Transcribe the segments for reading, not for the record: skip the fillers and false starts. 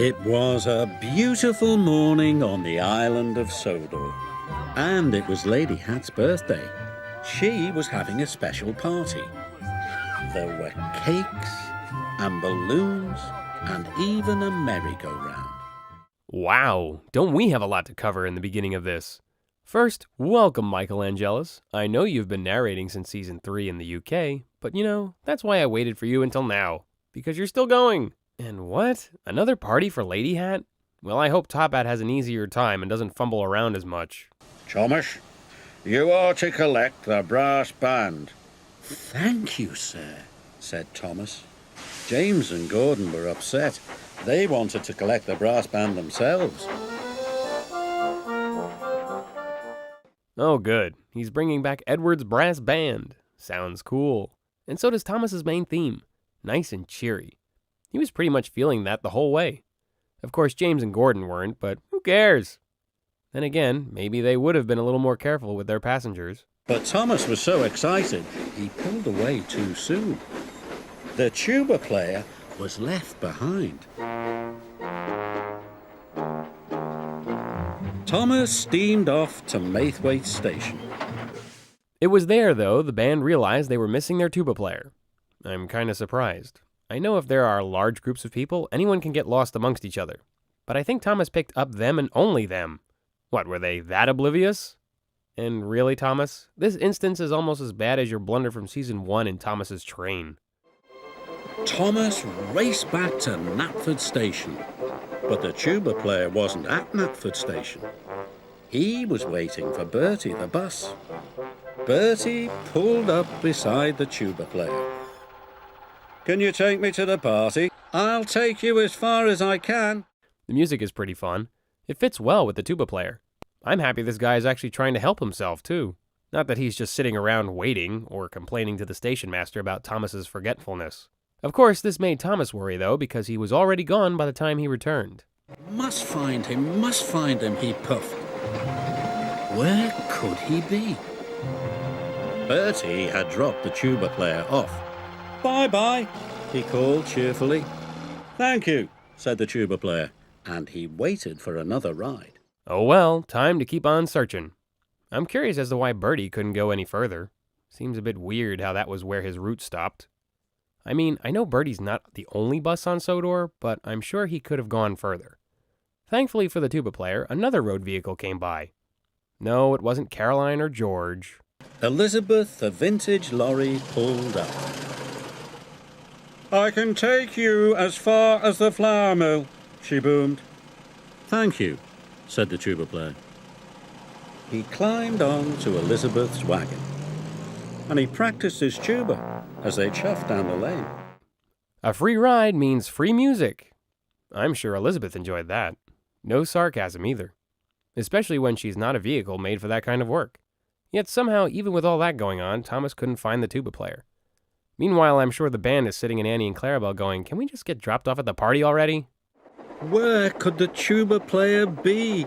It was a beautiful morning on the island of Sodor, and it was Lady Hatt's birthday. She was having a special party. There were cakes and balloons and even a merry-go-round. Wow, don't we have a lot to cover in the beginning of this? First, welcome Michael Angelis. I know you've been narrating since Season 3 in the UK, but that's why I waited for you until now, because you're still going. And what? Another party for Lady Hatt? Well, I hope Top Hat has an easier time and doesn't fumble around as much. Thomas, you are to collect the brass band. Thank you, sir, said Thomas. James and Gordon were upset. They wanted to collect the brass band themselves. Oh, good. He's bringing back Edward's brass band. Sounds cool. And so does Thomas's main theme. Nice and cheery. He was pretty much feeling that the whole way. Of course, James and Gordon weren't, but who cares? Then again, maybe they would have been a little more careful with their passengers. But Thomas was so excited, he pulled away too soon. The tuba player was left behind. Thomas steamed off to Maithwaite Station. It was there, though, the band realized they were missing their tuba player. I'm kind of surprised. I know if there are large groups of people, anyone can get lost amongst each other. But I think Thomas picked up them and only them. What, were they that oblivious? And really, Thomas, this instance is almost as bad as your blunder from Season 1 in Thomas's train. Thomas raced back to Knapford Station, but the tuba player wasn't at Knapford Station. He was waiting for Bertie, the bus. Bertie pulled up beside the tuba player. Can you take me to the party? I'll take you as far as I can. The music is pretty fun. It fits well with the tuba player. I'm happy this guy is actually trying to help himself, too. Not that he's just sitting around waiting or complaining to the station master about Thomas's forgetfulness. Of course, this made Thomas worry, though, because he was already gone by the time he returned. Must find him, he puffed. Where could he be? Bertie had dropped the tuba player off. Bye-bye, he called cheerfully. Thank you, said the tuba player, and he waited for another ride. Oh well, time to keep on searching. I'm curious as to why Bertie couldn't go any further. Seems a bit weird how that was where his route stopped. I mean, I know Bertie's not the only bus on Sodor, but I'm sure he could have gone further. Thankfully for the tuba player, another road vehicle came by. No, it wasn't Caroline or George. Elizabeth, the vintage lorry, pulled up. I can take you as far as the flour mill, she boomed. Thank you, said the tuba player. He climbed on to Elizabeth's wagon, and he practiced his tuba as they chuffed down the lane. A free ride means free music. I'm sure Elizabeth enjoyed that. No sarcasm either. Especially when she's not a vehicle made for that kind of work. Yet somehow, even with all that going on, Thomas couldn't find the tuba player. Meanwhile, I'm sure the band is sitting in Annie and Clarabelle going, can we just get dropped off at the party already? Where could the tuba player be?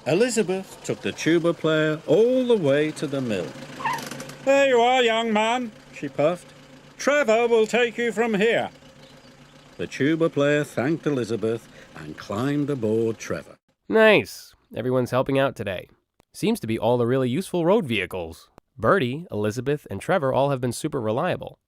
Elizabeth took the tuba player all the way to the mill. There you are, young man, she puffed. Trevor will take you from here. The tuba player thanked Elizabeth and climbed aboard Trevor. Nice. Everyone's helping out today. Seems to be all the really useful road vehicles. Bertie, Elizabeth, and Trevor all have been super reliable.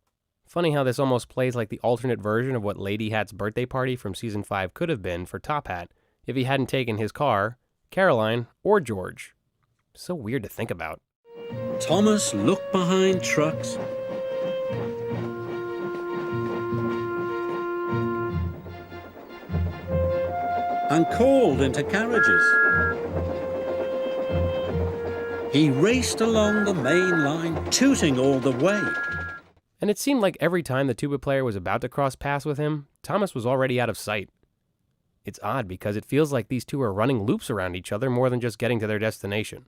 Funny how this almost plays like the alternate version of what Lady Hatt's birthday party from Season 5 could have been for Top Hat if he hadn't taken his car, Caroline, or George. So weird to think about. Thomas looked behind trucks and called into carriages. He raced along the main line, tooting all the way. And it seemed like every time the tuba player was about to cross paths with him, Thomas was already out of sight. It's odd because it feels like these two are running loops around each other more than just getting to their destination.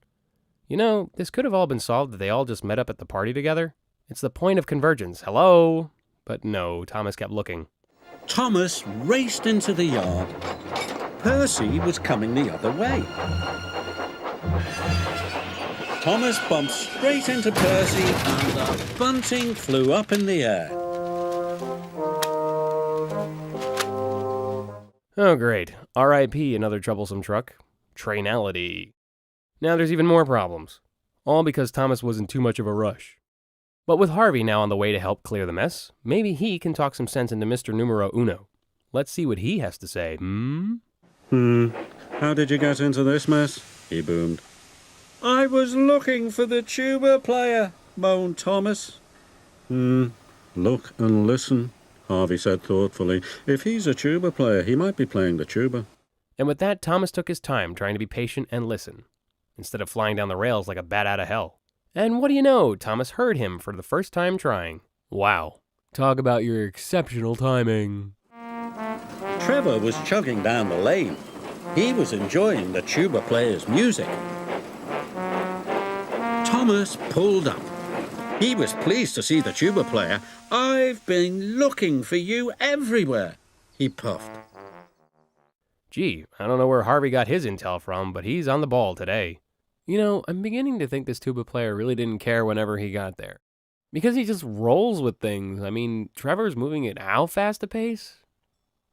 This could have all been solved if they all just met up at the party together. It's the point of convergence. Hello? But no, Thomas kept looking. Thomas raced into the yard. Percy was coming the other way. Thomas bumped straight into Percy and the bunting flew up in the air. Oh great, R.I.P. another troublesome truck. Trainality. Now there's even more problems. All because Thomas was in too much of a rush. But with Harvey now on the way to help clear the mess, maybe he can talk some sense into Mr. Numero Uno. Let's see what he has to say, How did you get into this mess? He boomed. I was looking for the tuba player, moaned Thomas. Look and listen, Harvey said thoughtfully. If he's a tuba player, he might be playing the tuba. And with that, Thomas took his time trying to be patient and listen, instead of flying down the rails like a bat out of hell. And what do you know, Thomas heard him for the first time trying. Wow. Talk about your exceptional timing. Trevor was chugging down the lane. He was enjoying the tuba player's music. Thomas pulled up. He was pleased to see the tuba player. I've been looking for you everywhere, he puffed. Gee, I don't know where Harvey got his intel from, but he's on the ball today. You know, I'm beginning to think this tuba player really didn't care whenever he got there. Because he just rolls with things. I mean, Trevor's moving at how fast a pace?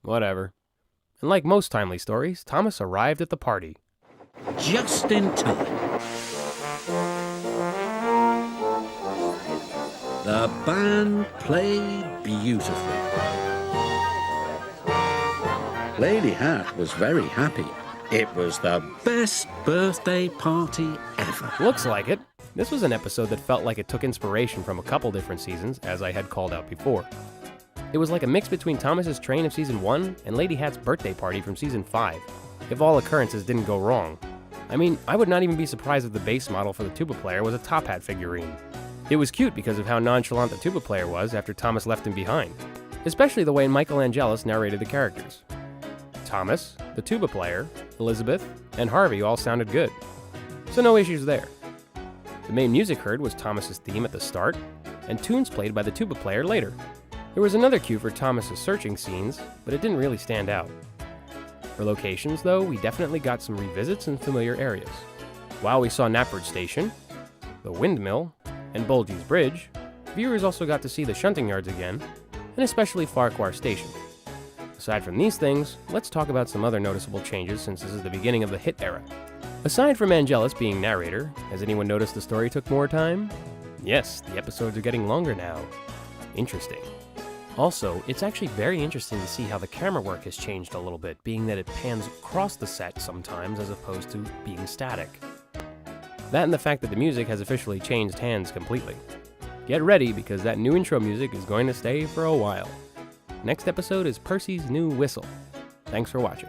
Whatever. And like most timely stories, Thomas arrived at the party. Just in time. The band played beautifully. Lady Hatt was very happy. It was the best birthday party ever. Looks like it. This was an episode that felt like it took inspiration from a couple different seasons, as I had called out before. It was like a mix between Thomas's train of season 1 and Lady Hatt's birthday party from season 5, if all occurrences didn't go wrong. I mean, I would not even be surprised if the base model for the tuba player was a Top Hat figurine. It was cute because of how nonchalant the tuba player was after Thomas left him behind, especially the way Michael Angelis narrated the characters. Thomas, the tuba player, Elizabeth, and Harvey all sounded good, so no issues there. The main music heard was Thomas's theme at the start, and tunes played by the tuba player later. There was another cue for Thomas's searching scenes, but it didn't really stand out. For locations, though, we definitely got some revisits in familiar areas. While we saw Knapford Station, the windmill, and Bulgy's Bridge, viewers also got to see the shunting yards again, and especially Farquhar Station. Aside from these things, let's talk about some other noticeable changes since this is the beginning of the hit era. Aside from Angelis being narrator, has anyone noticed the story took more time? Yes, the episodes are getting longer now. Interesting. Also, it's actually very interesting to see how the camera work has changed a little bit, being that it pans across the set sometimes as opposed to being static. That and the fact that the music has officially changed hands completely. Get ready because that new intro music is going to stay for a while. Next episode is Percy's new whistle. Thanks for watching.